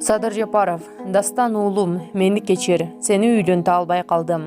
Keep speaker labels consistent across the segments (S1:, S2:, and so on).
S1: Садыр Жапаров, Дастан уулум, мени кечир, сени үйлөнтө албай калдым.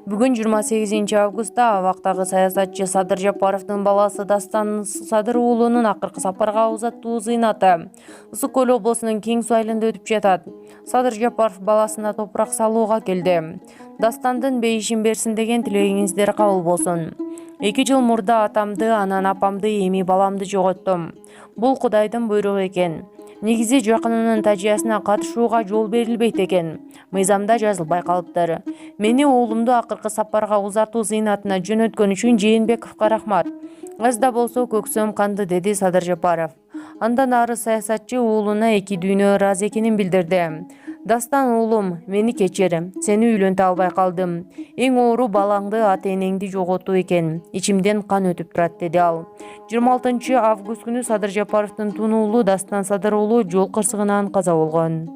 S1: Бүгүн 28 августта абактагы саясатчы Садыр Жапаровдун баласы Дастан Садыр уулунун акыркы сапарга узаттуу зыйнаты Ысык Көл облусунун Кең Суу айылында өтүп жатат. Садыр Жапаров баласына топурак салууга келди. Дастандын бейишин берсин деген тилегиңиздер кабыл болсун. 2 жыл мурда атамды, анан апамды, эми баламды жоготтум. Бул Кудайдын буйругу экен. Негизи жакынынын тажыясына катышууга жол берилбейт экен. Мыйзамда жазылбай калыптыр. Мени уулумду акыркы сапарга узатуу зыйнатына жөнөткөн үчүн Жээнбековго рахмат. Аз да болсо көксөм канды, деди Садыр Жапаров. Андан ары саясатчы уулуна эки дүйнө ыраазы экенин билдирди. Дастан уулум, мени кечир, сени үйлөнтө албай калдым. Эң оору балаңды, ата-энеңди жоготуу экен. Ичимден кан өтүп турат, деди ал. 26 август күнү Садыр Жапаровдун тун уулу Дастан Садыр уулу жол кырсыгынан каза болгон.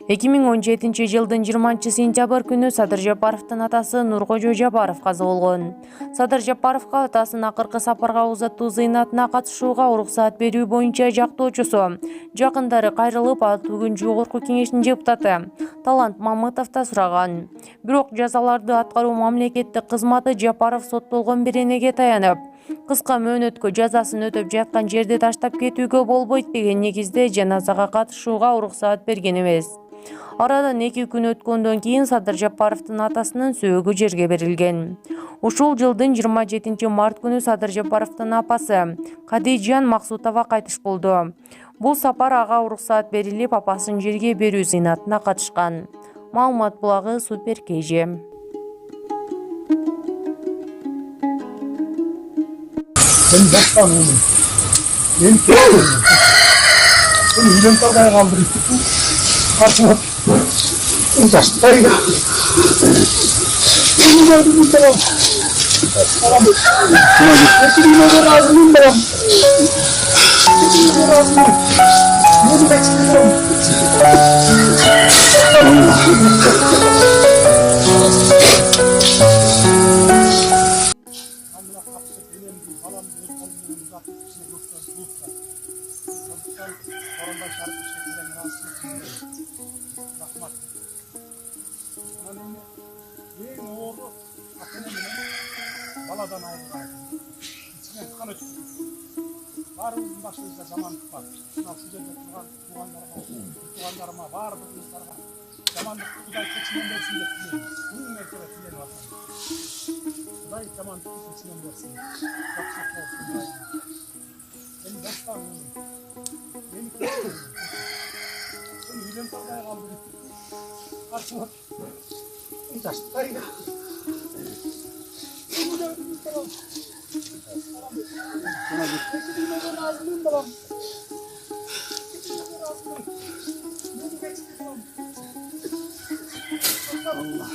S1: 2017 жылдын 20 сентябрь күнү Садыр Жапаровдун атасы Нуркожо Жапаров каза болгон. Садыр Жапаровго атасын акыркы сапарга узаттуу зыйнатына катышууга уруксаат берүү боюнча жактоочусу, жакындары кайрылып, ал бүгүн жогорку кеңештин депутаты Талант Мамытов сураган. Бирок жазаларды аткаруу мамлекеттик кызматы Жапаров соттолгон беренеге таянып, кыска мөөнөткө жазасын өтөп жаткан жерди таштап кетүүгө болбойт деген негизде жаназага катышууга уруксаат берген эмес. Арадан 2 күн өткөндөн кийин Садыр Жапаровдун атасынын сөөгү жерге берилген. Ушул жылдын 27 март күнү Садыр Жапаровдун апасы Кадыйжан Максутова кайтыш болду. Бул сапар ага уруксаат берилип, апасын жерге берүү зыйнатына катышкан. Маалымат булагы Супер КЖ.
S2: Sen Dastан уулум. Мен кечир. Сен үйлөнтө албай калдың. Каршыма узаштай. Баладан айырылған. İçinden kan ötüp. Barımızın başımızda zamanlık var. Şunal şu жерде тұрған туғандарыма, барлығыңыздарға жамандықты Құдай кечінен берсін деп тілеймін. Мың мәртебе тілеп жатырмын. Құдай жамандықты кечінен берсін. Жақсылық болсын. Сені Дастан уулум. Мені кечір. Сен үйлөнтө албай калдың. Каршыма узаштай. Allah.